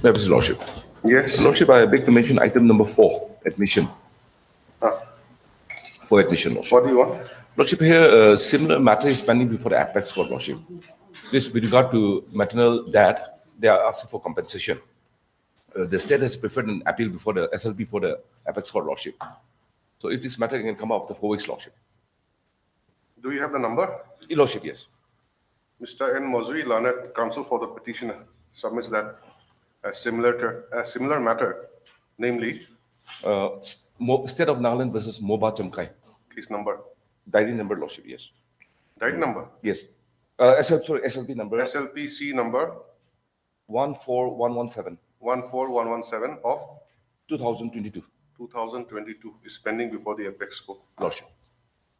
His Lordship. Yes. Lordship, I beg to mention item number 4, admission. For admission, Lordship. What do you want? Lordship, here a similar matter is pending before the Apex Court, Lordship. This with regard to maternal dad, they are asking for compensation. The state has preferred an appeal before the SLP for the Apex Court, Lordship. So if this matter can come up after 4 weeks, Lordship. Do you have the number? Lordship, yes. Mr. N. Mozui, learned counsel for the petitioner, submits that a similar matter, namely, State of Nagaland versus Moba Chamkai. case number, Diary number, Lordship, yes. diary number, Yes. SLP number SLPC number 14117 14117 of 2022. 2022 is pending before the Apex Court. Lordship.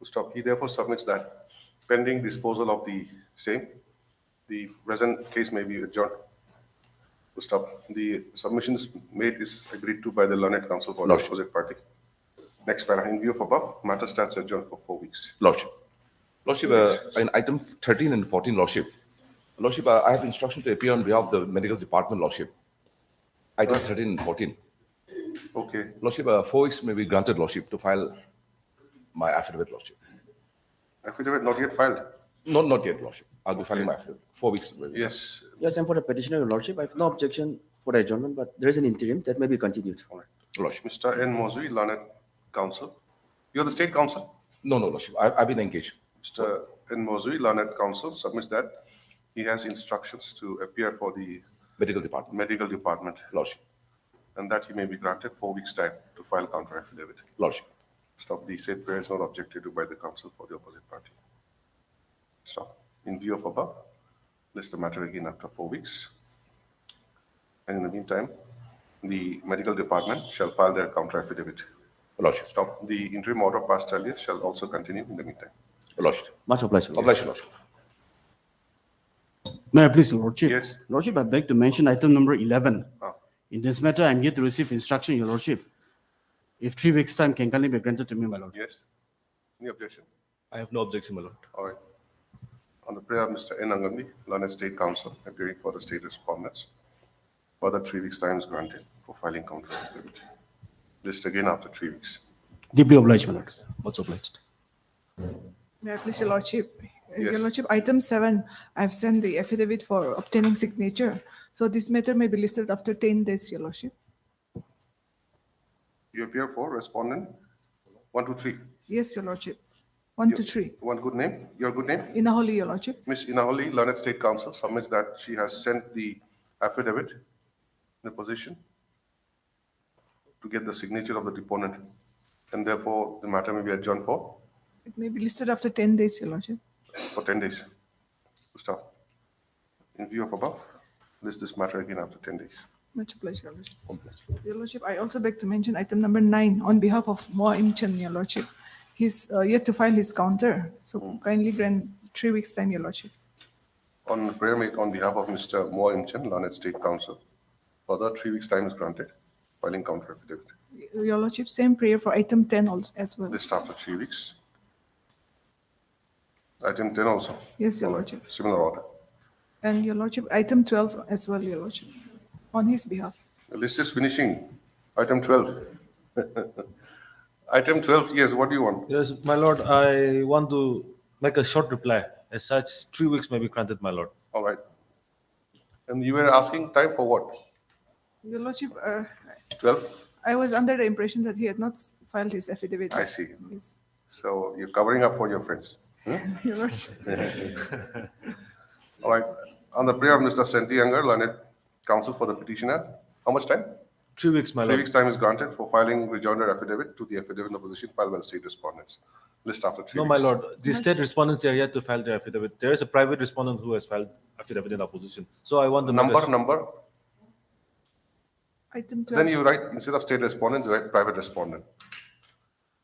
Stop. He therefore submits that pending disposal of the same, the present case may be adjourned. Stop. The submissions made is agreed to by the learned counsel for the Lordship. opposite party. Next para. In view of above, matter stands adjourned for 4 weeks. Lordship. Lordship, in item 13 and 14, Lordship. Lordship, I have instruction to appear on behalf of the medical department, Lordship. Item 13 and 14. Okay. Lordship, 4 weeks may be granted, Lordship, to file my affidavit, Lordship. Affidavit not yet filed. Not yet, Lordship. I'll be filing my affidavit. 4 weeks. Maybe. Yes. Yes, and for the petitioner, Your Lordship, I have no objection for the adjournment, but there is an interim that may be continued. All right. Lordship. Mr. N. Mozui, learned counsel. You're the state counsel. No, Lordship. I've been engaged. Mr. N. Mozui, learned counsel, submits that he has instructions to appear for the Medical department. medical department, Lordship. and that he may be granted 4 weeks' time to file counter affidavit. Lordship. Stop. The said prayer is not objected to by the counsel for the opposite party. Stop. In view of above, list the matter again after 4 weeks. And in the meantime, the medical department shall file their counter affidavit. Lordship. Stop. The interim order passed earlier shall also continue in the meantime. Lordship. Much obliged. Your Obliged, Lordship. May I please, Your Lordship? Yes. Lordship, I beg to mention item number 11. Ah. In this matter, I'm yet to receive instruction, Your Lordship. If 3 weeks' time can kindly be granted to me, my Lord. Yes. Any objection? I have no objection, my Lord. All right. On the prayer of Mr. N. Angambi, learned state counsel, appearing for the state respondents, further 3 weeks' time is granted for filing counter affidavit. List again after 3 weeks. Deeply obliged, my Lord. Much obliged. May I please, Your Lordship? Your Yes. Lordship, item 7, I've sent the affidavit for obtaining signature. So this matter may be listed after 10 days, Your Lordship. You appear for respondent 1 to 3. Yes, Your Lordship. 1 to 3. One good name. Your good name? Inaholi, Your Lordship. Ms. Inaholi, learned state counsel, submits that she has sent the affidavit in the position to get the signature of the deponent, and therefore the matter may be adjourned for It may be listed after 10 days, Your Lordship. 10 days. Stop. In view of above, list this matter again after 10 days. Much obliged, Your Lordship. Your Lordship, I also beg to mention item number 9 on behalf of Moa Imchen, Your Lordship. He's yet to file his counter. So kindly grant 3 weeks' time, Your Lordship. On prayer made on behalf of Mr. Moa Imchen, learned state counsel, further 3 weeks' time is granted, filing counter affidavit. Your Lordship, same prayer for item 10 also as well. List after 3 weeks. Item 10 also, Yes, Your Lordship. similar order. And Your Lordship, item 12 as well, Your Lordship, on his behalf. The list is finishing. Item 12. Item 12, yes, what do you want? Yes, my lord, I want to make a short reply. As such, 3 weeks may be granted, my lord. All right. And you were asking time for what? Your Lordship, 12? I was under the impression that he had not filed his affidavit. I see. Yes. So you're covering up for your friends. Your Lordship. All right. On the prayer of Mr. Senti Younger, learned counsel for the petitioner, how much time? 3 weeks, my 3 lord. weeks' time is granted for filing rejoinder affidavit to the affidavit in opposition filed by the state respondents. List after 3 No, weeks. my lord, the state respondents are yet to file their affidavit. There is a private respondent who has filed affidavit in opposition. So I want to make a- Number. Item 12. Then you write, instead of state respondents, you write private respondent.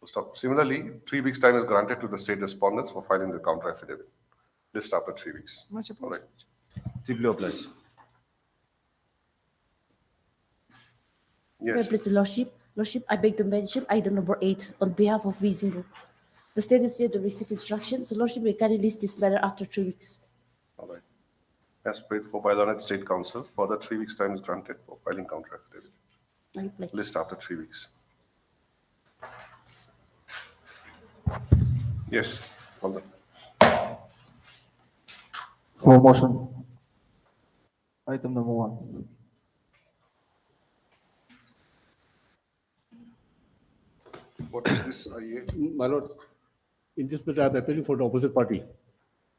Stop. Similarly, 3 weeks' time is granted to the state respondents for filing the counter affidavit. List after 3 weeks. Much All right. apologies. deeply obliged. Yes. Please, Lordship. Lordship, I beg to mention item number 8 on behalf of Vizingo. The state is yet to receive instructions. So Lordship, we can release this matter after 3 weeks. All right. As prayed for by Learned State Council, further 3 weeks' time is granted for filing counter affidavit. I place. List after 3 weeks. Yes, hold on. For motion. Item number 1. What is this IA? My lord, in this matter, I am appealing for the opposite party.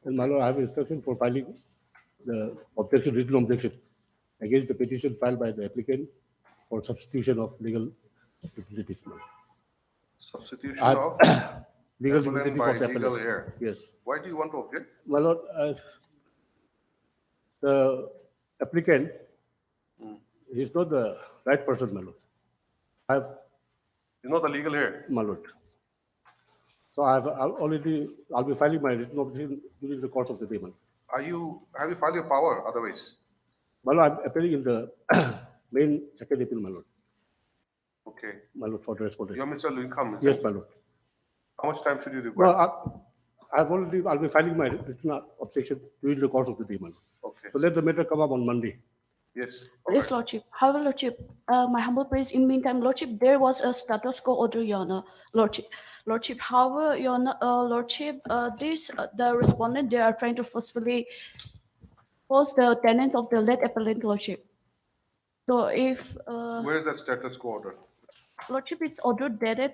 And my lord, I have instruction for filing the objection, written objection against the petition filed by the applicant for substitution of legal representative. Substitution I- of Legal appellant representative by of the legal appellant. heir. Yes. Why do you want to object? My lord, the applicant is not the right person, my lord. I have, You know the legal heir. my lord. So I'll be filing my written objection during the course of the day, my lord. Have you filed your power otherwise? My lord, I'm appealing in the main second appeal, my lord. Okay. My lord, for the respondent. You're Mr. Luinkam. Yes, my lord. How much time should you No, require? I'll be filing my written objection during the course of the day, my lord. Okay. So let the matter come up on Monday. Yes. Yes, Lordship. However, Lordship, my humble praise. In meantime, Lordship, there was a status quo order, Your Honor, Lordship. However, Your Honor, Lordship, the respondent, they are trying to forcefully force the tenant of the late appellant, Lordship. So if Where is that status quo order? Lordship, it's order dated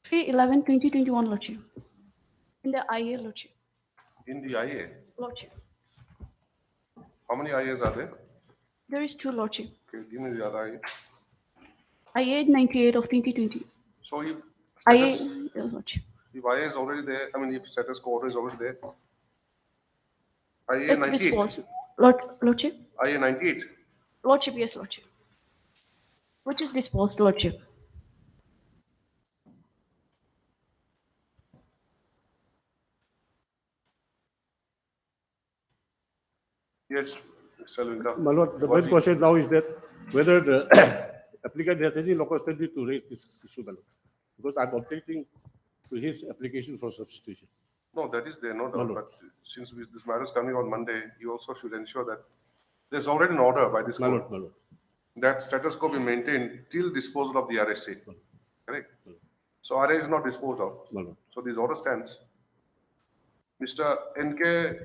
3/11/2021, Lordship. In the IA, Lordship. In the IA. Lordship. How many IAs are there? There is 2, Lordship. Okay, give me the other IA. IA 98 of 2020. So if IA, status, yes, Lordship. if IA is already there, I mean, if status quo order is already there, IA It's 98. disposed. Lordship? IA 98. Lordship, yes, Lordship. Which is disposed, Lordship. Yes, Mr. Luinkam. My lord, the What main we- question now is that whether the applicant has any local standing to raise this issue, my lord. Because I'm objecting to his application for substitution. No, that is there, no doubt. lord. But since this matter is coming on Monday, you also should ensure that there's already an order by this My court lord, my lord. that status quo be maintained till disposal of the RSA. Correct? So RA is not disposed of. My lord. So this order stands. Mr. N.K.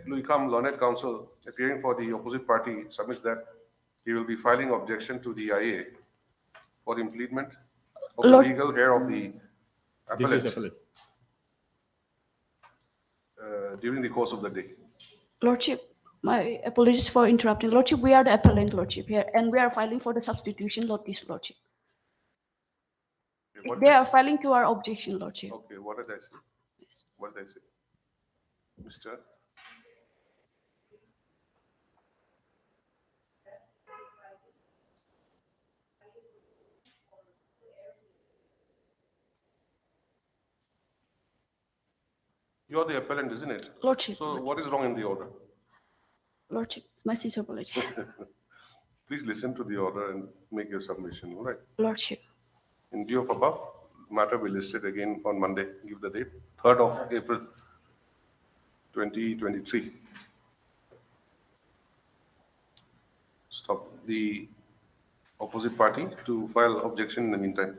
Luikham, Learned Counsel, appearing for the opposite party, submits that he will be filing objection to the IA for implement of the Lord- legal heir of the This is appellant appellate. during the course of the day. Lordship, my apologies for interrupting. Lordship, we are the appellant, Lordship, here, and we are filing for the substitution notice, Lordship. Okay, what They did- are filing to our objection, Lordship. Okay, what did I say? Yes. What did I say? Mr. You're the appellant, isn't it? Lordship, So what is wrong in the order? Lordship, my sincere apology. Please listen to the order and make your submission, all right? Lordship, In view of above, matter will be listed again on Monday, give the date, 3rd of April, 2023. Stop the opposite party to file objection in the meantime.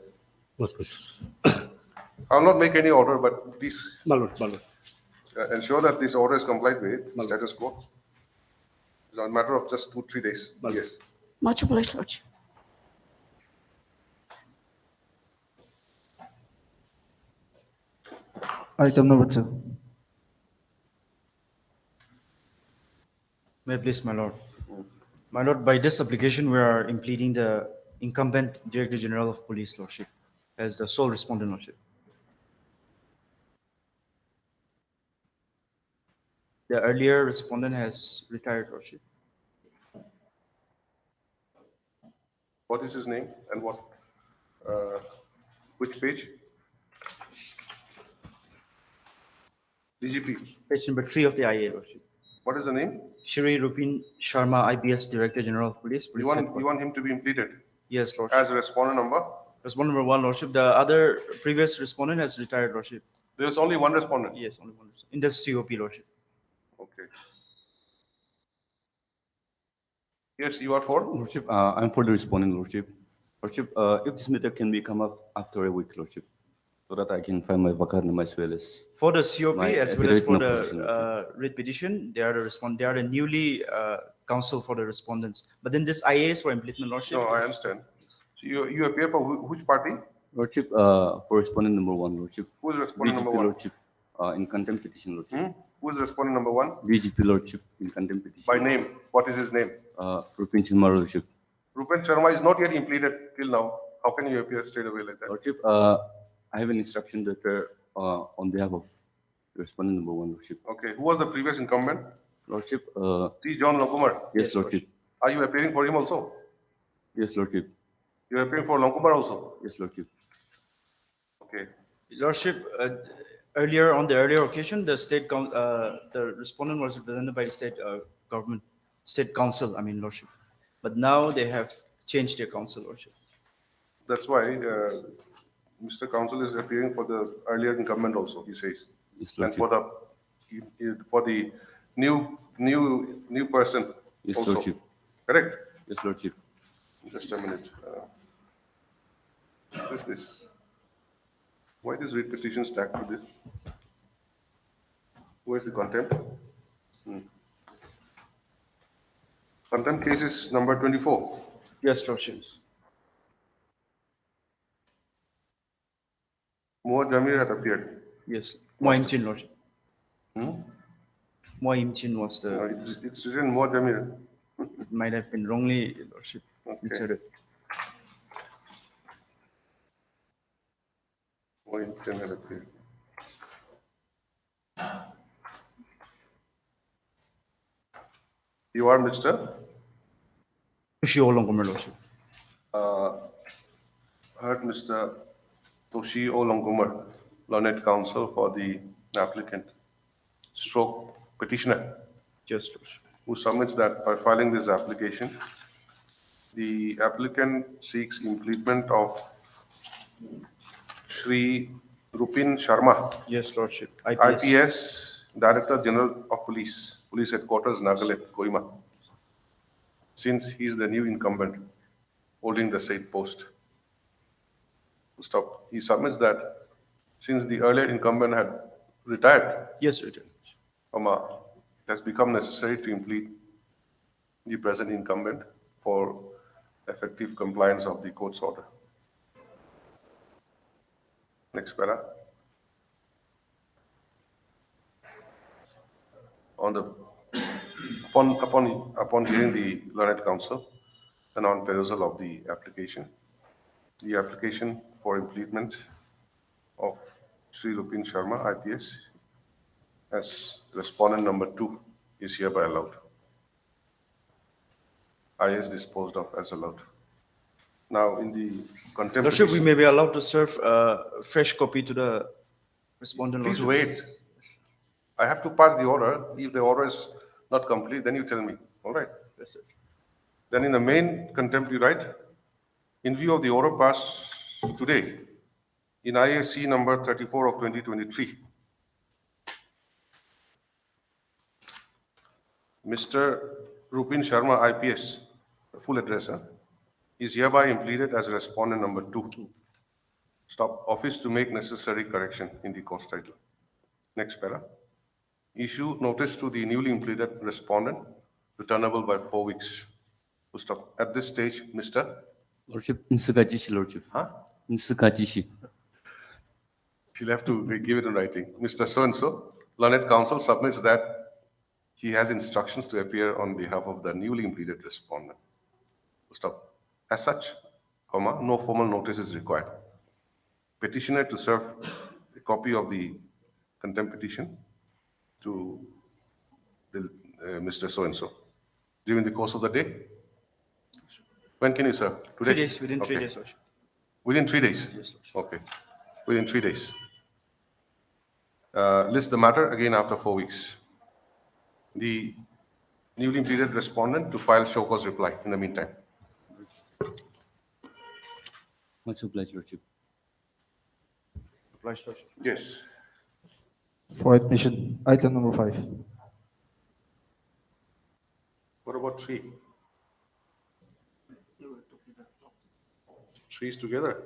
Most precious. I will not make any order, but please My lord, my lord. ensure that this order is complied with, status quo. It's a matter of just 2-3 days. Well- Yes. much obliged, Lordship. Item number 2. May I please, my lord? My lord, by this application, we are impleading the incumbent Director General of Police, lordship, as the sole respondent, lordship. The earlier respondent has retired, lordship. What is his name and what, which page? DGP. Page number 3 of the IA, lordship. What is the name? Shri Rupin Sharma, IPS Director General of Police. You want him to be impleted Yes, lordship. as a respondent number? Respondent number 1, Lordship. The other previous respondent has retired, Lordship. There's only one respondent. Yes, only one. In the COP, Lordship. Okay. Yes, you are for? Lordship, I'm for the respondent, Lordship. Lordship, if this matter can be come up after a week, Lordship, so that I can find my vacanum as well as. For the COP My as well as for affidavit in opposition, the writ petition, they are the newly counsel for the respondents. But then this IA is for implementation, Lordship. No, I understand. So you appear for which party? Lordship, for respondent number 1, Lordship. Who is respondent number BGP, one? Lordship, in contempt petition, Lordship. Who is respondent number one? BGP, Lordship, in contempt petition. By name. What is his name? Rupin Sharma, Lordship. Rupen Sharma is not yet impleted till now. How can you appear straight away like that? Lordship, I have an instruction letter on behalf of respondent number 1, Lordship. Okay. Who was the previous incumbent? Lordship, T. John Longkumar. yes, Lordship. Are you appearing for him also? Yes, Lordship. You are appearing for Longkumar also? Yes, Lordship. Okay. Lordship, earlier on the earlier occasion, the respondent was represented by the state government, state council, I mean, Lordship. But now they have changed their council, Lordship. That's why Mr. Counsel is appearing for the earlier incumbent also, he says. Yes, And Lordship. for the new person Yes, also. Lordship. Correct? Yes, Lordship. Just a minute. What is this? Why this writ petition stacked with this? Where's the contempt? Contempt case is number 24. Yes, Lordship. Moa Jamir had appeared. Yes, Moa Imchin, Lordship. Moa Imchin was the, It's written Moa Jamir. it might have been wrongly, Lordship, Okay. inserted. Moa Jamir had appeared. You are Mr. Toshio Longkumar, Lordship. Heard Mr. Toshio Longkumar, learned counsel for the applicant, stroke petitioner, Yes, Lordship. who submits that by filing this application, the applicant seeks implement of Shri Rupin Sharma, Yes, Lordship. IPS, Director General of Police, Police Headquarters, Nagaland, Kohima, since he is the new incumbent holding the said post. Stop. He submits that since the earlier incumbent had retired, Yes, Lordship. it has become necessary to implement the present incumbent for effective compliance of the court's order. Next para. Upon hearing the learned counsel and on perusal of the application for implement of Sri Rupin Sharma, IPS, as respondent number 2 is hereby allowed. IS disposed of as allowed. Now, in the contempt Lordship, we petition- may be allowed to serve a fresh copy to the respondent. Please Lordship. wait. I have to pass the order. If the order is not complete, then you tell me. All right? Yes, sir. Then in the main contempt, you write, in view of the order passed today in IAC number 34 of 2023, Mr. Rupin Sharma, IPS, the full address, is hereby implemented as respondent number 2. Stop. Office to make necessary correction in the course title. Next para. Issue notice to the newly implemented respondent, returnable by 4 weeks. Full stop. At this stage, Mr. Lordship, Insagajishi, Lordship. Huh? Insagajishi. He'll have to give it in writing. Mr. So-and-so, learned counsel submits that he has instructions to appear on behalf of the newly implemented respondent. Full stop. As such, no formal notice is required. Petitioner to serve a copy of the contempt petition to Mr. So-and-so during the course of the day. When can you serve? Today? 3 days, within 3 Okay. days, Lordship. Within 3 days? Yes, Lordship. Okay. Within 3 days. List the matter again after 4 weeks. The newly implemented respondent to file show cause reply in the meantime. Much obliged, Lordship. Obliged, Lordship. Yes. For admission, item number 5. What about 3? 3 is together.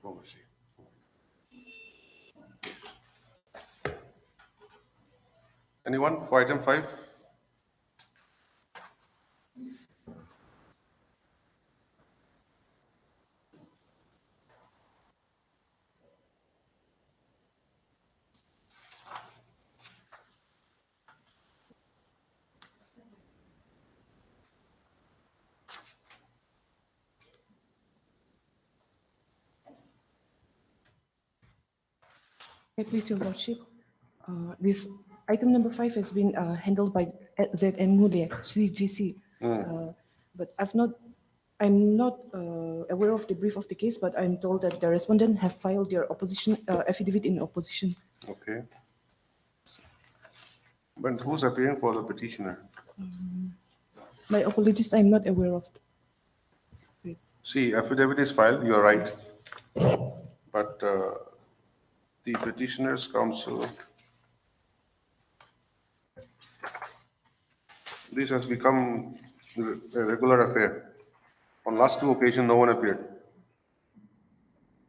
Oh, I see. Anyone for item 5? Please, Your Lordship. This item number 5 has been handled by ZN Mule, CGC. But I'm not aware of the brief of the case, but I'm told that the respondent have filed their opposition affidavit in opposition. Okay. But who's appearing for the petitioner? My apologies, I'm not aware of. See, affidavit is filed, you are right. But the petitioner's counsel, this has become a regular affair. On last 2 occasions, no one appeared.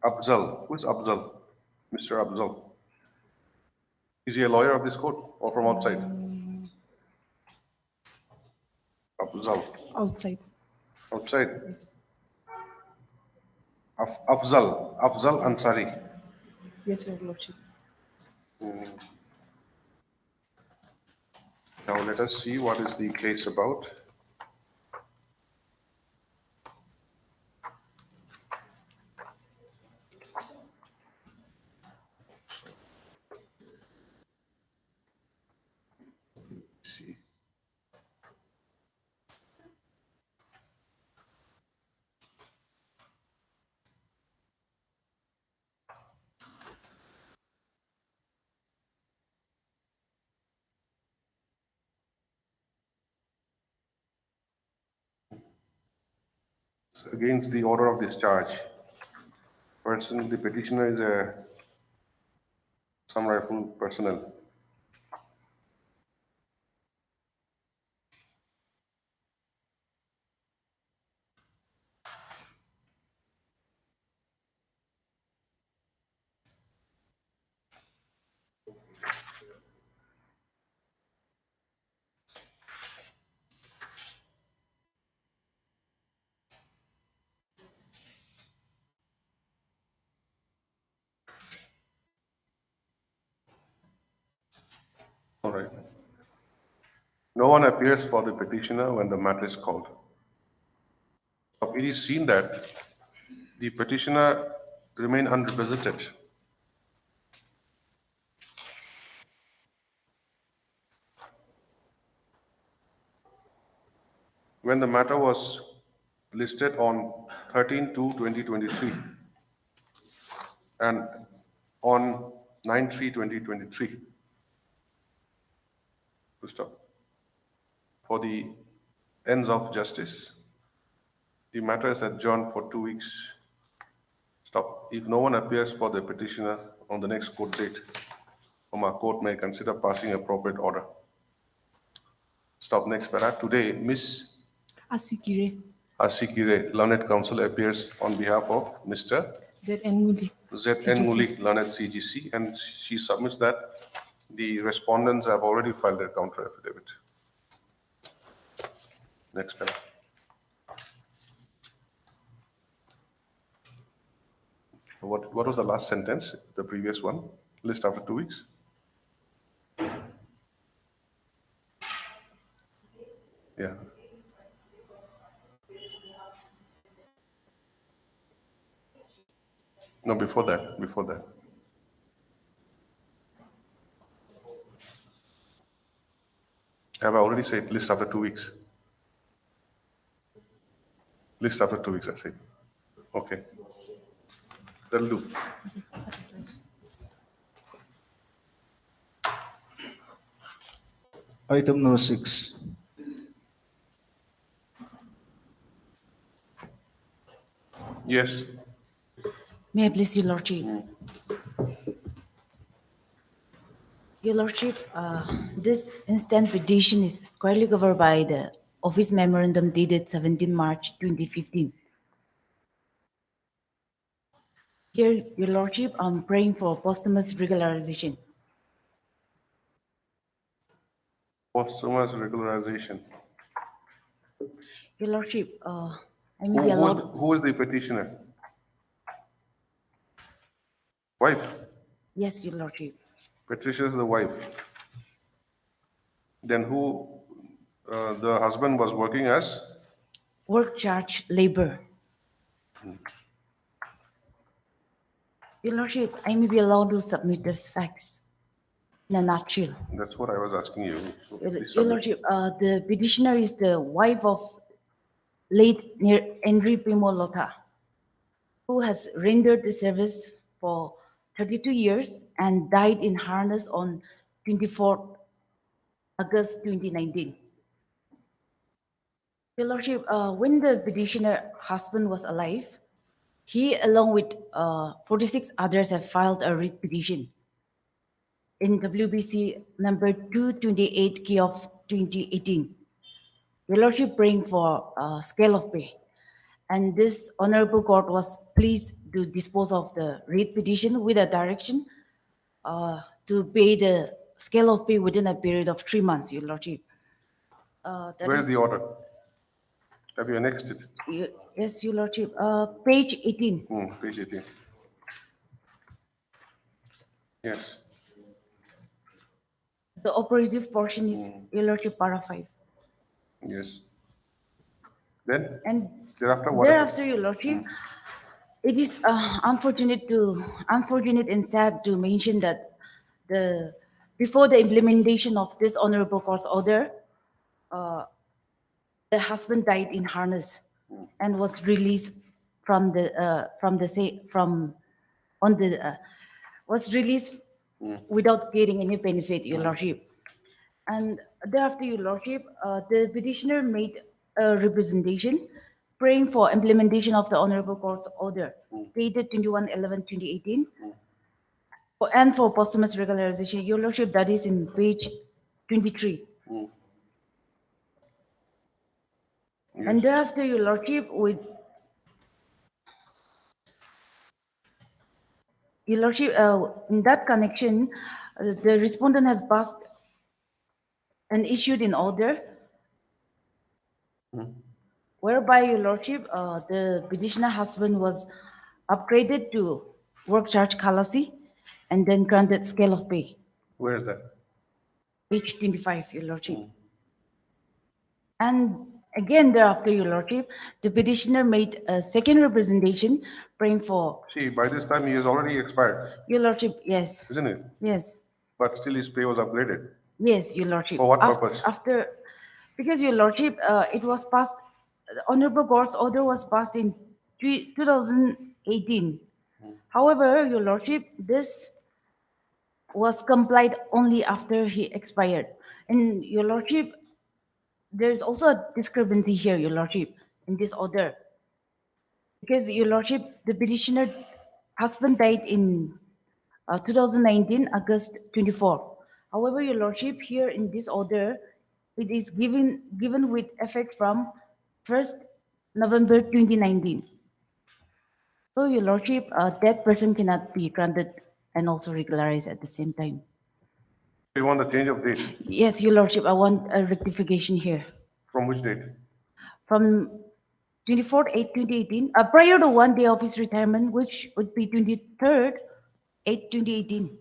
Afzal, who is Afzal? Mr. Afzal. Is he a lawyer of this court or from outside? Afzal, Outside. outside. Afzal Ansari. Yes, Your Lordship. Now let us see what is the case about. See. It's against the order of discharge. Person, the petitioner is a some rifle personnel. All right. No one appears for the petitioner when the matter is called. So it is seen that the petitioner remained unrepresented. When the matter was listed on 13/2/2023 and on 9/3/2023. To stop. For the ends of justice, the matter is adjourned for 2 weeks. Stop. If no one appears for the petitioner on the next court date, our court may consider passing appropriate order. Stop. Next para. Today, Miss Asikire, Asikire, Learned Counsel, appears on behalf of Mr. ZN Mule. ZN Muli, Learned CGC, and she submits that the respondents have already filed their counter affidavit. Next para. What was the last sentence, the previous one? List after 2 weeks? Yeah. No, before that, before that. Have I already said list after 2 weeks? List after 2 weeks, I say. Okay. That'll do. Item number 6. Yes. May I please, Your Lordship? Your Lordship, this instant petition is squarely covered by the Office Memorandum dated 17 March 2015. Here, Your Lordship, I'm praying for posthumous regularization. Posthumous regularization. Your Lordship, I may be allowed. Who is the petitioner? Wife. Yes, Your Lordship. Patricia is the wife. Then who, the husband was working as? Work charge labor. Your Lordship, I may be allowed to submit the facts in a nutshell. That's what I was asking you. So please Your submit. Lordship, the petitioner is the wife of late Henry Primo Lota, who has rendered the service for 32 years and died in harness on 24 August 2019. Your Lordship, when the petitioner husband was alive, he, along with 46 others, have filed a writ petition in WBC number 228K of 2018. Your Lordship praying for scale of pay. And this honorable court was pleased to dispose of the writ petition with a direction to pay the scale of pay within a period of 3 months, Your Lordship. Where's the order? Have you annexed it? Yes, Your Lordship. Page 18. Page 18. Yes. The operative portion is, Your Lordship, para 5. Yes. Then And thereafter what? thereafter, Your Lordship, it is unfortunate and sad to mention that before the implementation of this honorable court's order, the husband died in harness and was released was released without getting any benefit, Your Lordship. And thereafter, Your Lordship, the petitioner made a representation praying for implementation of the honorable court's order dated 21/11/2018 and for posthumous regularization. Your Lordship, that is in page 23. And thereafter, Your Lordship, Your Lordship, in that connection, the respondent has passed and issued an order whereby, Your Lordship, the petitioner husband was upgraded to work charge Khalasi and then granted scale of pay. Where is that? Page 25, Your Lordship. And again, thereafter, Your Lordship, the petitioner made a second representation praying for, See, by this time he has already expired, Your Lordship, yes, isn't it? yes, But still his pay was upgraded. yes, Your Lordship. For what purpose? Because, Your Lordship, it was passed, the honorable court's order was passed in 2018. However, Your Lordship, this was complied only after he expired. And Your Lordship, there is also a discrepancy here, Your Lordship, in this order. Because, Your Lordship, the petitioner husband died in 2019, August 24. However, Your Lordship, here in this order, it is given with effect from 1st November 2019. So, Your Lordship, that person cannot be granted and also regularized at the same time. You want a change of date? Yes, Your Lordship, I want a rectification here. From which date? From 24/8/2018, prior to 1 day of his retirement, which would be 23rd/8/2018.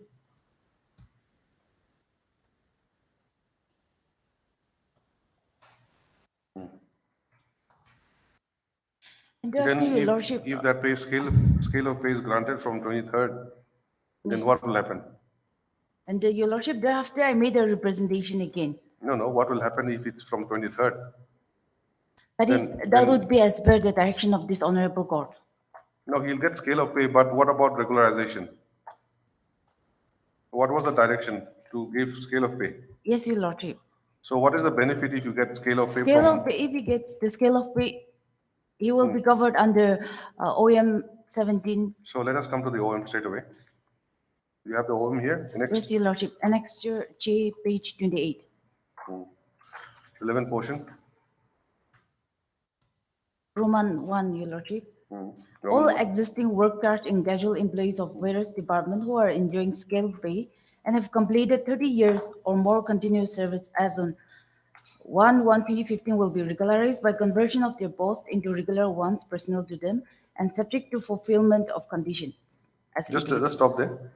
And thereafter, Then Your Lordship, if that pay scale of pay is granted from 23rd, then Yes. what will happen? and Your Lordship, thereafter, I made a representation again. No, what will happen if it's from 23rd? That Then- would be as per the direction of this honorable court. No, he'll get scale of pay, but what about regularization? What was the direction to give scale of pay? Yes, Your Lordship. So what is the benefit if you get scale of pay Scale from? of pay, if he gets the scale of pay, he will be covered under OM 17. So let us come to the OM straight away. You have the OM here, Yes, next Your Lordship. Annexure J, page 28. 11 portion. Roman 1, Your Lordship. All Roman existing work charge and casual employees of various departments who are enjoying scale pay and have completed 30 years or more continuous service as on 1/1/2015 will be regularized by conversion of their post into regular ones personal to them and subject to fulfillment of conditions. As Just indicated. stop there.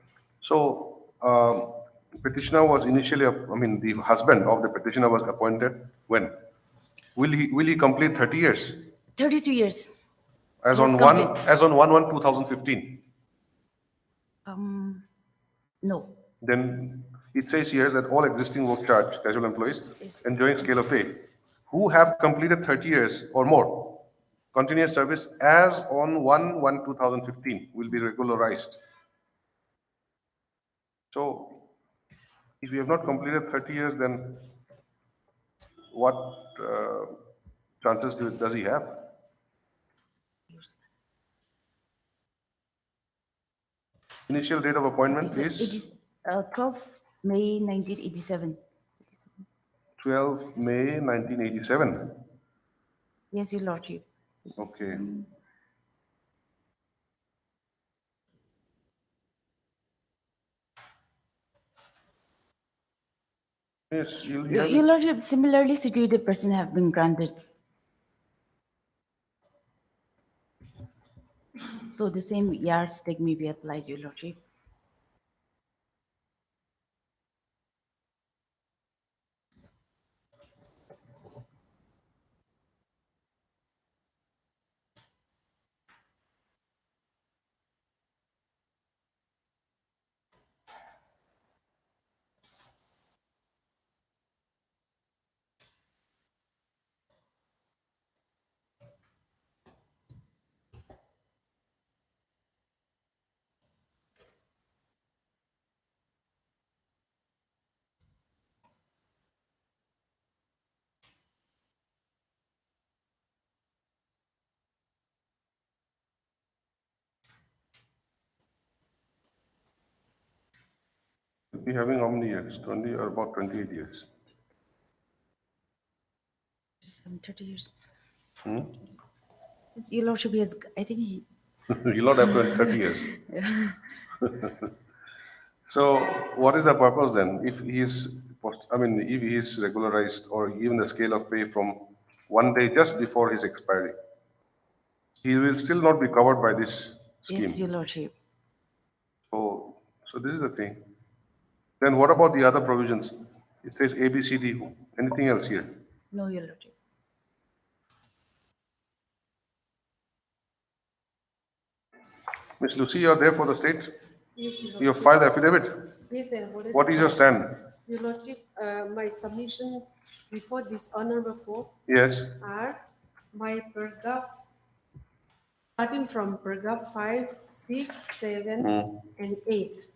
So, petitioner was initially, the husband of the petitioner was appointed when? Will he complete 30 years? 32 years. As Yes, on complete. 1/1/2015. No. Then it says here that all existing work charge casual employees Yes. enjoying scale of pay who have completed 30 years or more continuous service as on 1/1/2015 will be regularized. So if we have not completed 30 years, then what chances does he have? Initial date of appointment It is is 12 May 1987. 12 May 1987. Yes, Your Lordship. Okay. Yes, you'll Your, have Your Lordship, similarly situated person have been granted. So the same yardstick may be applied, Your Lordship. be having how many years? 20 or about 28 years. 30 years. Yes, Your Lordship, yes, I think he, You'll not have 30 years. So what is the purpose then? If he is, if he is regularized or even the scale of pay from one day just before his expiry, he will still not be covered by this scheme. yes, Your Lordship. So this is the thing. Then what about the other provisions? It says A, B, C, D. Anything else here? No, Your Lordship. Miss Lucy, you're there for the state? Yes, Your You have Lordship. filed affidavit. Yes, I have already What is your filed. stand? Your Lordship, my submission before this honorable court Yes. are my paragraph, starting from paragraph 5, 6, 7, and 8.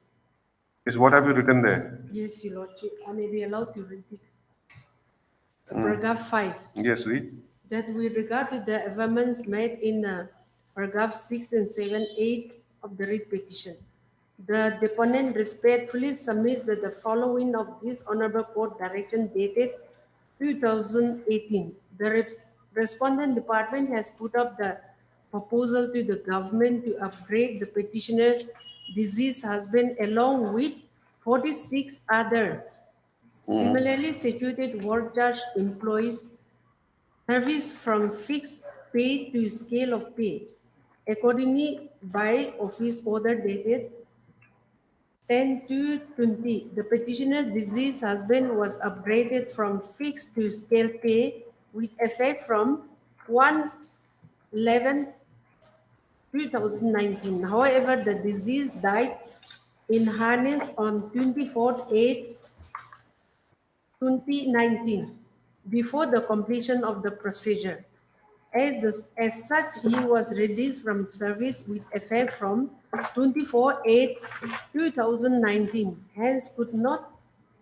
Yes, what have you written there? Yes, Your Lordship, I may be allowed to read it. Paragraph 5, Yes, read. that with regard to the amendments made in paragraph 6 and 7, 8 of the writ petition, the deponent respectfully submits that the following of this honorable court direction dated 2018. The respondent department has put up the proposal to the government to upgrade the petitioner's deceased husband along with 46 other similarly situated work charge employees service from fixed pay to scale of pay. Accordingly, by office order dated 10/2/20, the petitioner's deceased husband was upgraded from fixed to scale pay with effect from 1/11/2019. However, the deceased died in harness on 24/8/2019 before the completion of the procedure. As such, he was released from service with effect from 24/8/2019, hence could not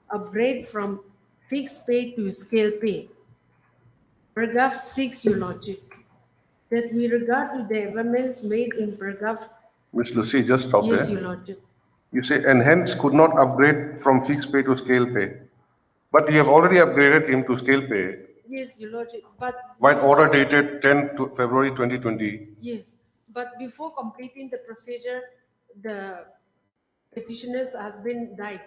upgrade from fixed pay to scale pay. Paragraph 6, Your Lordship. that with regard to the amendments made in paragraph, Ms. Lucy, just stop yes, there. Your Lordship. You say, and hence could not upgrade from fixed pay to scale pay. But you have already upgraded him to scale pay Yes, Your Lordship, but. by order dated 10 to February 2020. Yes, but before completing the procedure, the petitioner's husband died.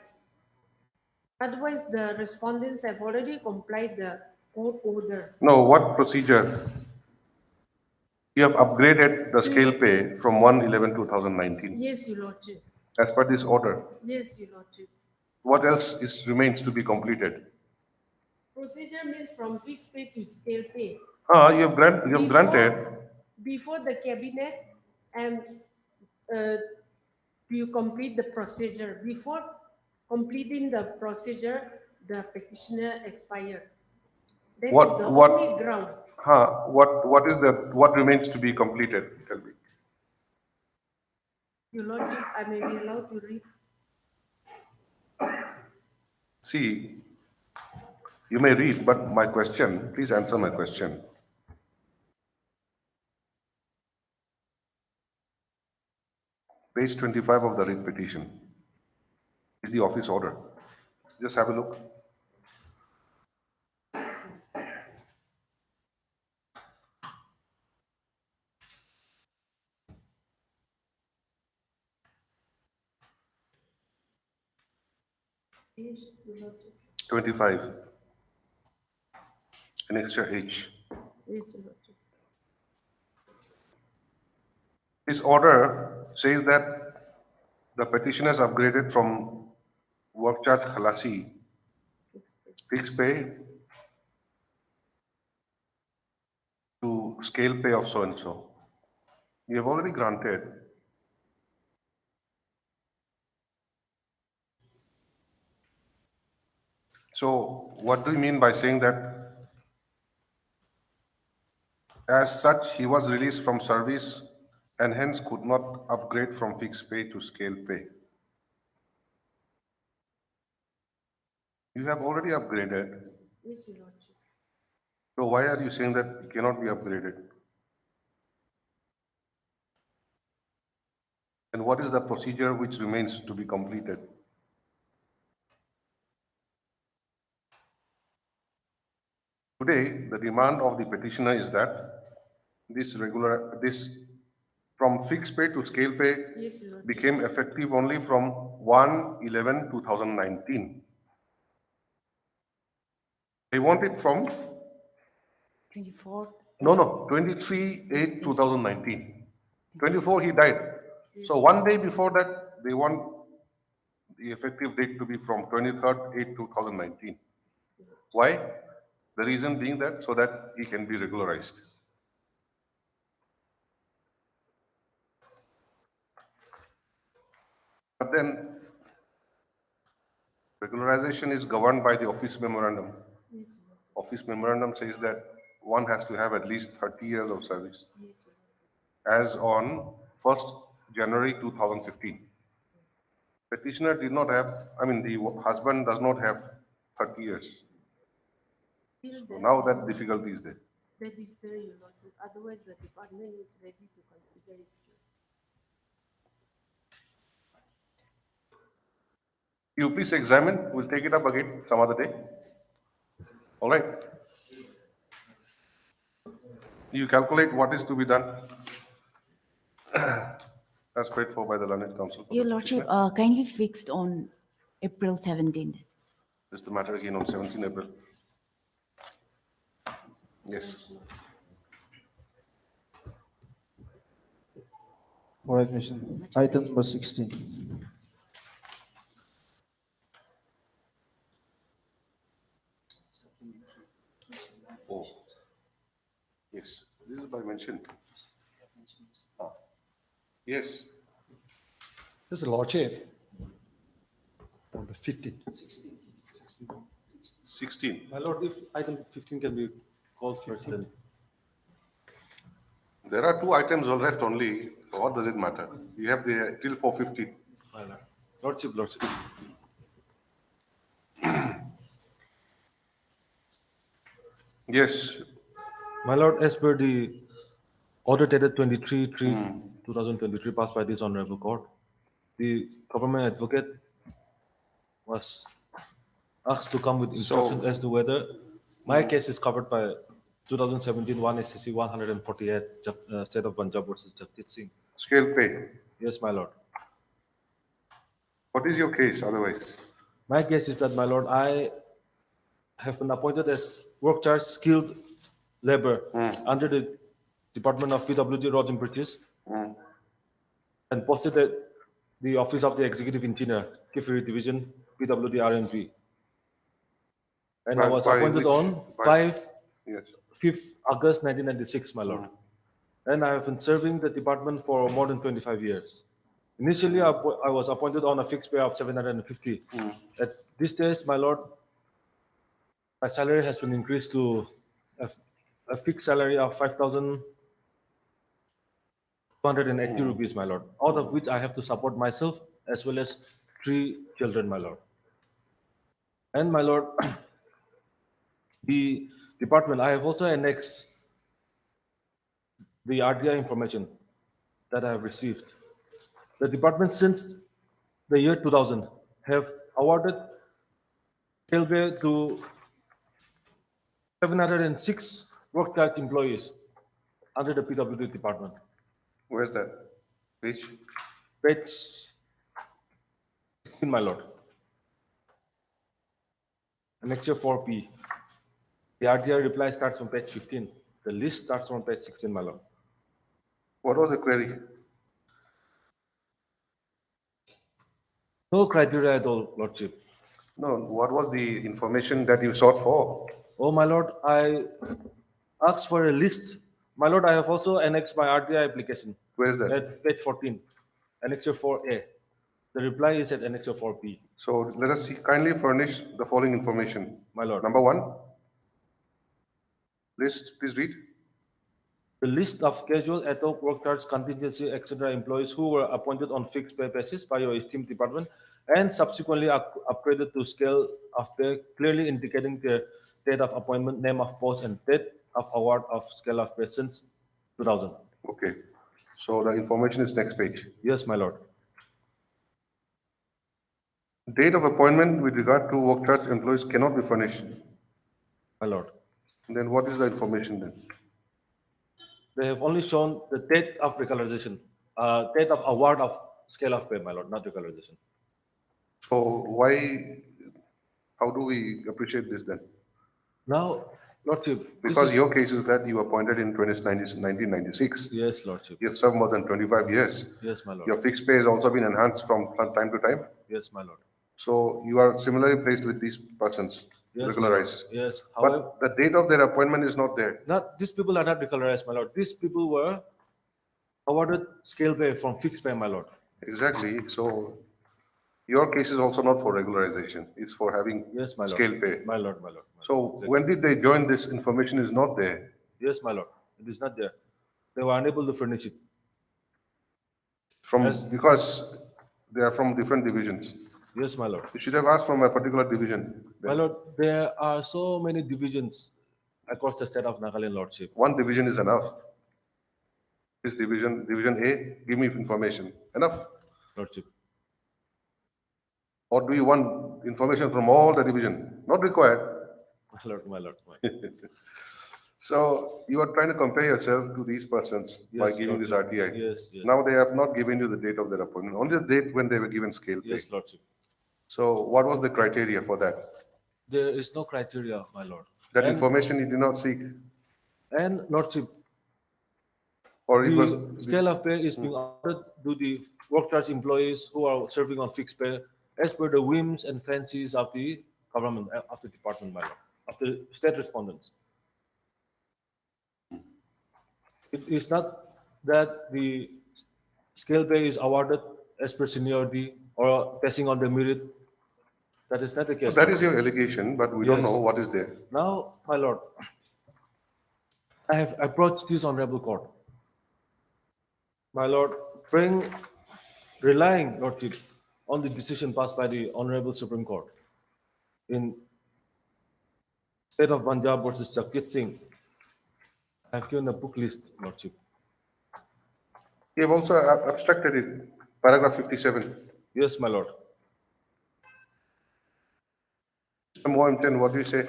Otherwise, the respondents have already complied the court order. No, what procedure? You have upgraded the scale pay from 1/11/2019 Yes, Your Lordship. as per this order. Yes, Your Lordship. What else remains to be completed? Procedure means from fixed pay to scale pay. You have granted. Before the cabinet and you complete the procedure. Before completing the procedure, the petitioner expired. That is the only ground. What remains to be completed? Tell me. Your Lordship, I may be allowed to read. See, you may read, but my question, please answer my question. Page 25 of the writ petition is the office order. Just have a look. Yes, Your Lordship. 25. Annexure H. Yes, Your Lordship. This order says that the petition is upgraded from work charge khalasi, fixed pay, to scale pay of so and so. You have already granted. So what do you mean by saying that as such he was released from service and hence could not upgrade from fixed pay to scale pay? You have already upgraded. Yes, Your Lordship. So why are you saying that it cannot be upgraded? And what is the procedure which remains to be completed? Today, the demand of the petitioner is that this from fixed pay to scale pay Yes, Your Lordship. became effective only from 1/11/2019. They want it from 24. 23/8/2019. 24 he died. So one day before that, they want the effective date to be from 23rd/8/2019. Why? The reason being that so that he can be regularized. But then regularization is governed by the office memorandum. Yes, Your Lordship. Office memorandum says that one has to have at least 30 years of service Yes, Your Lordship. as on 1st January 2015. Petitioner did not have, the husband does not have 30 years. Till So then, now that difficulty is there. that is there, Your Lordship. Otherwise, the department is ready to consider his case. You please examine, we'll take it up again some other day. All right. You calculate what is to be done as paid for by the learned counsel. Your Lordship, kindly fixed on April 17th. This is the matter again on 17 April. Yes. For admission, item number 16. Oh. Yes. This is by mention. Yes. This is Lordship. Number 15. 16. My lord, if item 15 can be called first, then There are two items all left only. So what does it matter? You have the till 4:15. my lord. Lordship. Yes. My lord, as per the order dated 23/3/2023 passed by this honorable court. The government advocate was asked to come with instructions as to whether my case is covered by 2017 1 SCC 148 State of Punjab versus Jagjit Singh. Scale pay. Yes, my lord. What is your case otherwise? My case is that, my lord, I have been appointed as work charge skilled labor under the Department of PWD Roads and Bridges and posted at the office of the Executive Engineer, Kifiri Division, PWD RNP. And I was By appointed which- on by- Yes. 5th August 1996, my lord. And I have been serving the department for more than 25 years. Initially, I was appointed on a fixed pay of 750. At this stage, my lord, my salary has been increased to a fixed salary of 5,280 rupees, my lord, out of which I have to support myself as well as 3 children, my lord. And my lord, the department, I have also annexed the RDI information that I have received. The department since the year 2000 have awarded scale pay to 706 work charge employees under the PWD department. Where's that? Which? Page 16, my lord. Annexure 4P. The RDI reply starts on page 15. The list starts on page 16, my lord. What was the query? No criteria at all, lordship. No, what was the information that you sought for? Oh, my lord, I asked for a list. My lord, I have also annexed my RDI application Where's that? at page 14, annexure 4A. The reply is at annexure 4B, So let us see, kindly furnish the following information. my lord. Number 1. List, please read. The list of casual ad hoc work charge contingency, etc. employees who were appointed on fixed pay basis by your esteemed department and subsequently upgraded to scale of pay, clearly indicating their date of appointment, name of post, and date of award of scale of pay since 2000. Okay. So the information is next page. Yes, my lord. Date of appointment with regard to work charge employees cannot be furnished. My lord. Then what is the information then? They have only shown the date of regularization, date of award of scale of pay, my lord, not regularization. So how do we appreciate this then? Now, lordship. this Because is- your case is that you appointed in 1996. Yes, lordship. You have served more than 25 years. Yes, my lord. Your fixed pay has also been enhanced from time to time. Yes, my lord. So you are similarly placed with these persons, Yes, my lord. regularized. Yes. However, But the date of their appointment is not there. these people are not regularized, my lord. These people were awarded scale pay from fixed pay, my lord. Exactly. So your case is also not for regularization. It's for having Yes, my lord. scale pay. My lord, my lord. my lord. So when did they join? This information is not there. Yes, my lord. It is not there. They were unable to furnish it. Because they are from different divisions. Yes, my lord. You should have asked from a particular division. My lord, there are so many divisions across the state of Nagaland, lordship. One division is enough. This division A, give me information. Enough. Lordship. Or do you want information from all the division? Not required. My lord, my lord. So you are trying to compare yourself to these persons by Yes, giving this Lordship. RTI. Yes, yes. Now they have not given you the date of their appointment, only the date when they were given scale pay. Yes, lordship. So what was the criteria for that? There is no criteria, my lord. That And- information you did not seek, And lordship, or it was the scale of pay is being awarded to the work charge employees who are serving on fixed pay as per the whims and fancies of the government, of the department, my lord, of the state respondents. It is not that the scale pay is awarded as per seniority or passing on the merit. That is not the case. that is your allegation, but we don't Yes. know what is there. Now, my lord, I have approached this honorable court. My lord, relying, lordship, on the decision passed by the Honorable Supreme Court in State of Punjab versus Jagjit Singh, I have given a book list, lordship, You have also abstracted it, paragraph 57. Yes, my lord. Mr. Mohammed, what do you say?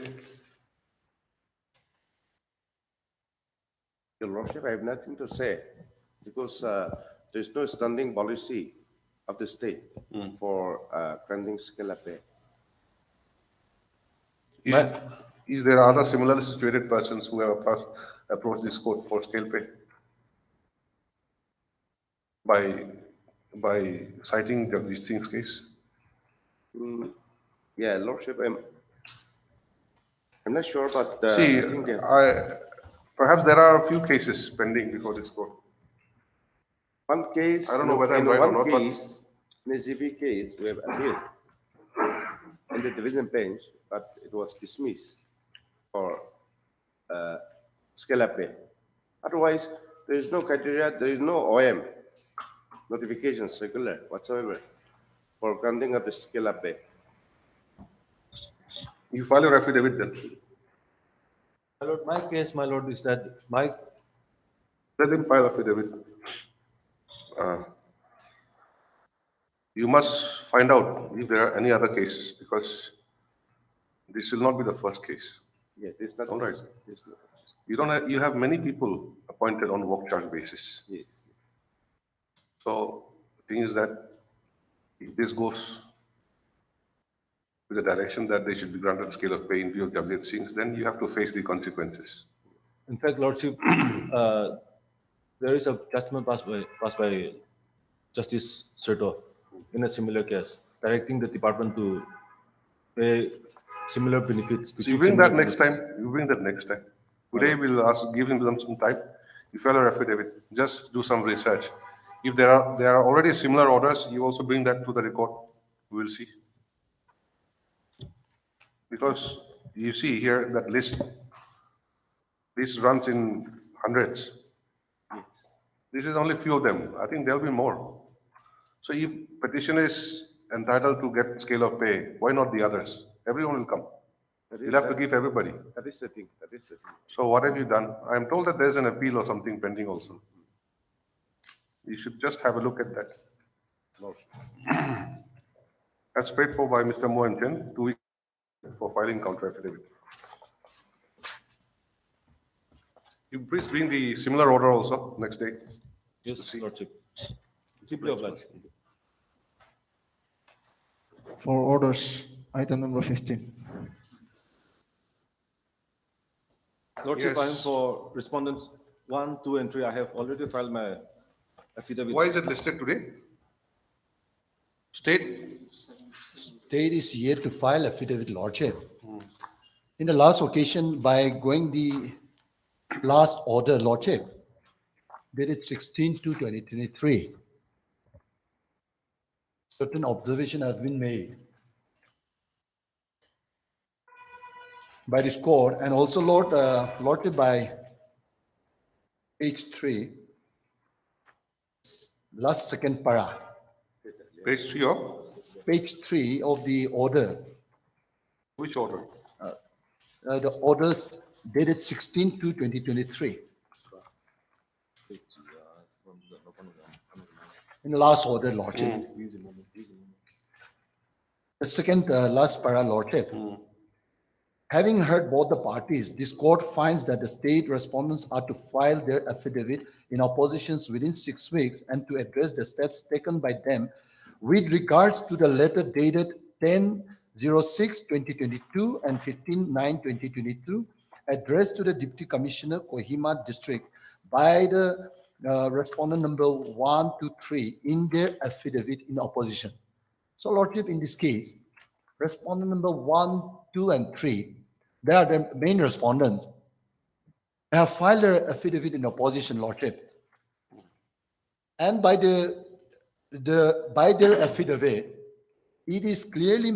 Your Lordship, I have nothing to say because there is no standing policy of the state for granting skill pay. Is there other similarly situated persons who have approached this court for scale pay? By citing Jagdish Singh's case? Yeah, Lordship, I'm not sure, but See, I think that perhaps there are a few cases pending before this court. one case, I don't know whether I'm in right or one not, but- case, in the ZV case, we have appealed in the division bench, but it was dismissed for scale pay. Otherwise, there is no criteria, there is no OM notification circular whatsoever for granting of the scale pay. You file your affidavit then. My lord, my case, my lord, is that my Let them file affidavit. You must find out if there are any other cases because this will not be the first case. Yeah, there's not. All right. There's no, You have many people appointed on work charge basis. yes. So the thing is that if this goes with the direction that they should be granted scale of pay in view of Jagdish Singh's, then you have to face the consequences. In fact, Lordship, there is a judgment passed by Justice Serto in a similar case, directing the department to pay similar benefits. To So you keep bring similar that next benefits. time. You bring that next time. Today we'll give them some time. You file your affidavit. Just do some research. If there are already similar orders, you also bring that to the record. We will see. Because you see here that list runs in hundreds. This is only few of them. I think there'll be more. So if petition is entitled to get scale of pay, why not the others? Everyone will come. You'll have to give everybody. That is the thing. That is the thing. So what have you done? I am told that there's an appeal or something pending also. You should just have a look at that. That's paid for by Mr. Mohammed 2 weeks for filing counter affidavit. You please bring the similar order also next day. Yes, Lordship. Deeply obliged. For orders, item number 15. Lordship, I am Yes. for respondents 1, 2, and 3. I have already filed my affidavit. Why is it listed today? State? State is yet to file affidavit, Lordship. In the last occasion, by going the last order, Lordship, dated 16/2/2023, certain observation has been made by this court and also Lordship by page 3, last second para. Page 3 of? Page 3 of the order. Which order? The orders dated 16/2/2023. In the last order, Lordship. The second last para, Lordship. Having heard both the parties, this court finds that the state respondents are to file their affidavit in oppositions within 6 weeks and to address the steps taken by them with regards to the letter dated 10/06/2022 and 15/9/2022 addressed to the Deputy Commissioner, Kohima District by the respondent number 1 to 3 in their affidavit in opposition. So, Lordship, in this case, respondent number 1, 2, and 3, they are the main respondents. They have filed their affidavit in opposition, Lordship. And by their affidavit, it is clearly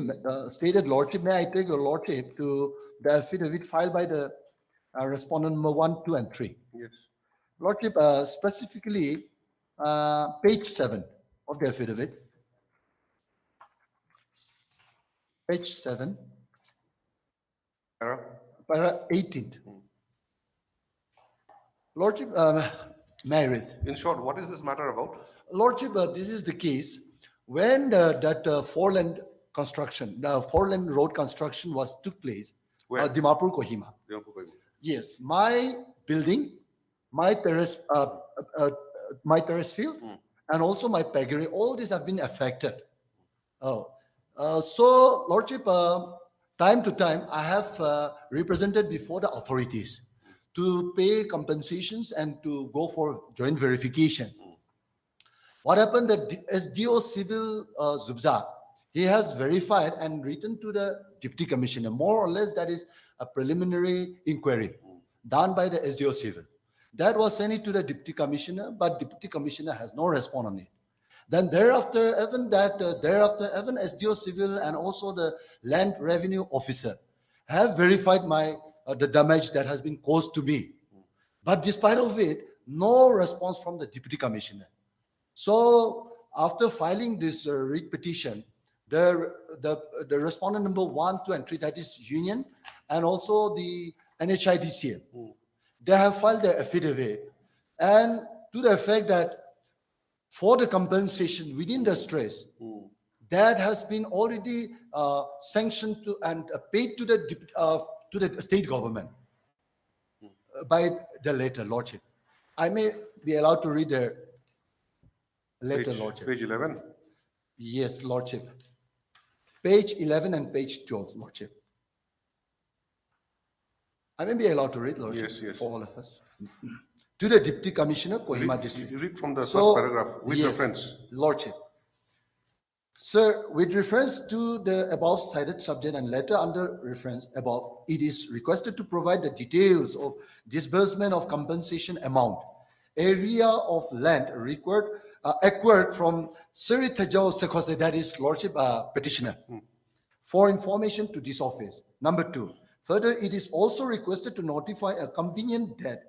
stated, Lordship, may I take your Lordship to the affidavit filed by the respondent number 1, 2, and 3. Yes. Lordship, specifically, page 7 of the affidavit. Page 7, para 18th. Lordship, May I read? In short, what is this matter about? Lordship, this is the case when that four-lane construction, the four-lane road construction took place. Where? Dimapur, Kohima. Yes, my building, my terrace field, and also my peggery, all these have been affected. So, Lordship, time to time, I have represented before the authorities to pay compensations and to go for joint verification. What happened that the SDO Civil Zubza, he has verified and written to the Deputy Commissioner. More or less, that is a preliminary inquiry done by the SDO Civil. That was sent it to the Deputy Commissioner, but Deputy Commissioner has no response on it. Then thereafter, even SDO Civil and also the Land Revenue Officer have verified the damage that has been caused to me. But despite of it, no response from the Deputy Commissioner. So after filing this writ petition, the respondent number 1, 2, and 3, that is Union, and also the NHIDCL, they have filed their affidavit, and to the effect that for the compensation within the stress, that has been already sanctioned to and paid to the state government by the letter, Lordship. I may be allowed to read the letter, Lordship. Page 11. Yes, Lordship. Page 11 and page 12, Lordship. I may be allowed to read, Lordship, Yes, yes. for all of us. To the Deputy Commissioner, Kohima District. You read from the So, first paragraph with yes, reference. Lordship. Sir, with reference to the above cited subject and letter under reference above, it is requested to provide the details of disbursement of compensation amount, area of land acquired from Sri Tejao Sekose, that is Lordship Petitioner, for information to this office. Number 2, further, it is also requested to notify a convenient date,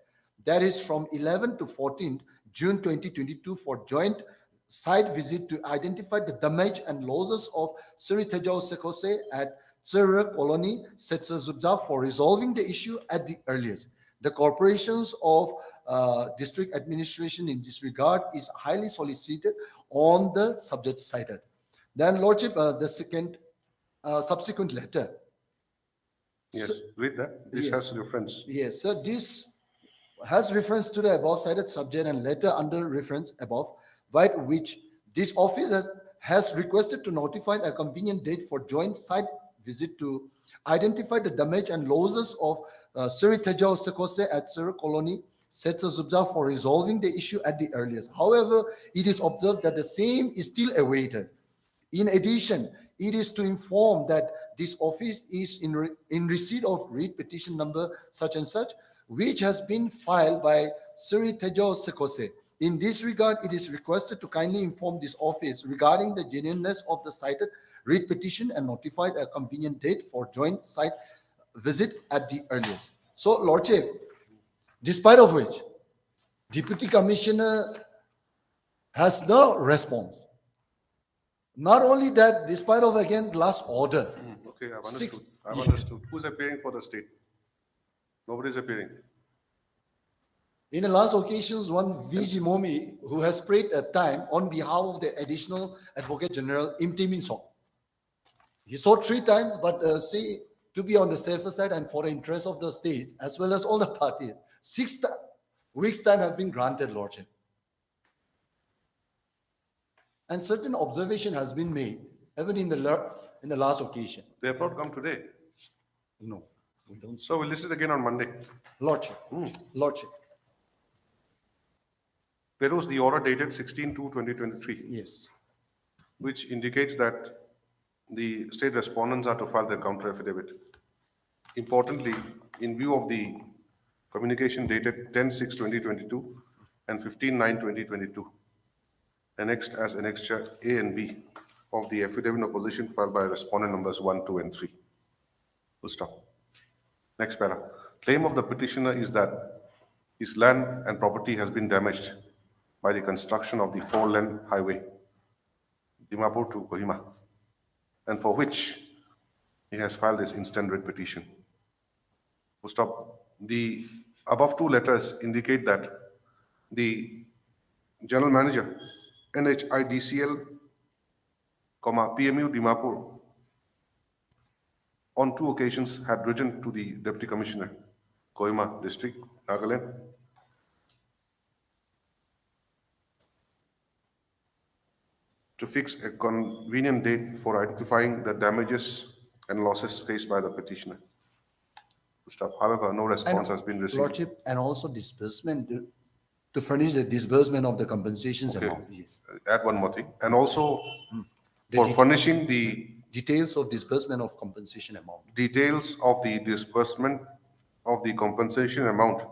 that is from 11 to 14 June 2022, for joint site visit to identify the damage and losses of Sri Tejao Sekose at Tsura Colony, Setsa Zubza, for resolving the issue at the earliest. The corporations of district administration in this regard is highly solicited on the subject cited. Then, Lordship, the second subsequent letter. Yes, read that. This Yes. has reference. Yes, sir, this has reference to the above cited subject and letter under reference above, by which this office has requested to notify a convenient date for joint site visit to identify the damage and losses of Sri Tejao Sekose at Tsura Colony, Setsa Zubza, for resolving the issue at the earliest. However, it is observed that the same is still awaited. In addition, it is to inform that this office is in receipt of writ petition number such and such, which has been filed by Sri Tejao Sekose. In this regard, it is requested to kindly inform this office regarding the genuineness of the cited writ petition and notify a convenient date for joint site visit at the earliest. So, Lordship, despite of which, Deputy Commissioner has no response. Not only that, despite of, again, last order. Okay, I've Six- understood. I've understood. Who's appearing for the state? Nobody's appearing. In the last occasions, one VG Momi, who has prayed at time on behalf of the additional Advocate General Imti Min Song. He sought 3 times, but say to be on the safer side and for the interest of the states as well as all the parties, 6 weeks time have been granted, Lordship. And certain observation has been made even in the last occasion. They have not come today. No, we don't. So we'll listen again on Monday. Lordship, Lordship, There was the order dated 16/2/2023, yes. which indicates that the state respondents are to file their counter affidavit. Importantly, in view of the communication dated 10/6/2022 and 15/9/2022, annexed as annexure A and B of the affidavit of opposition filed by respondent numbers 1, 2, and 3. We'll stop. Next para. Claim of the petitioner is that his land and property has been damaged by the construction of the 4-lane highway, Dimapur to Kohima, and for which he has filed this instant writ petition. We'll stop. The above 2 letters indicate that The General Manager, NHIDCL, PMU Dimapur, on 2 occasions had written to the Deputy Commissioner, Kohima District, Nagaland, to fix a convenient date for identifying the damages and losses faced by the petitioner. However, no response has been received. Lordship, and also disbursement, to furnish the disbursement of the compensations Okay. amount. Yes. Add one more thing, and also The for detail- furnishing the Details of disbursement of compensation amount. details of the disbursement of the compensation amount.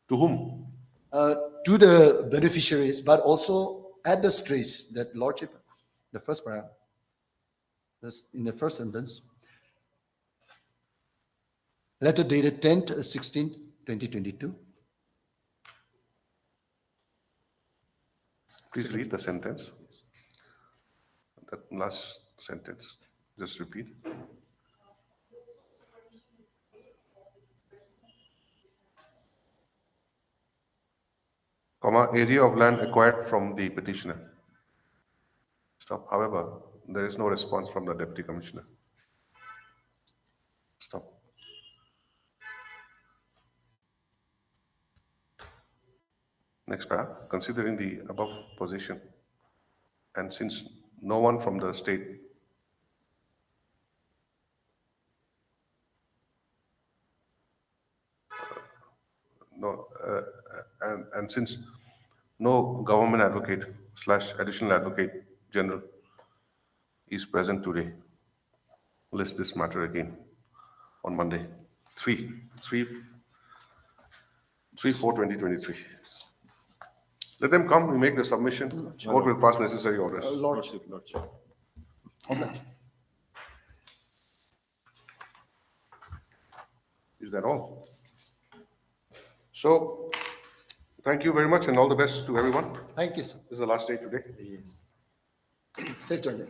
To whom? To the beneficiaries, but also at the streets that Lordship, the first paragraph, in the first sentence, letter dated 10/16/2022. Please read the sentence. That last sentence, just repeat. Area of land acquired from the petitioner. Stop. However, there is no response from the Deputy Commissioner. Stop. Next paragraph. Considering the above position, and since no one from the state and since no government advocate / additional advocate general is present today, list this matter again on Monday, 3/4/2023. Let them come, we make the submission, court will pass necessary orders. Lordship. Is that all? So, thank you very much and all the best to everyone. Thank you, sir. This is the last day today. Yes. Safe journey.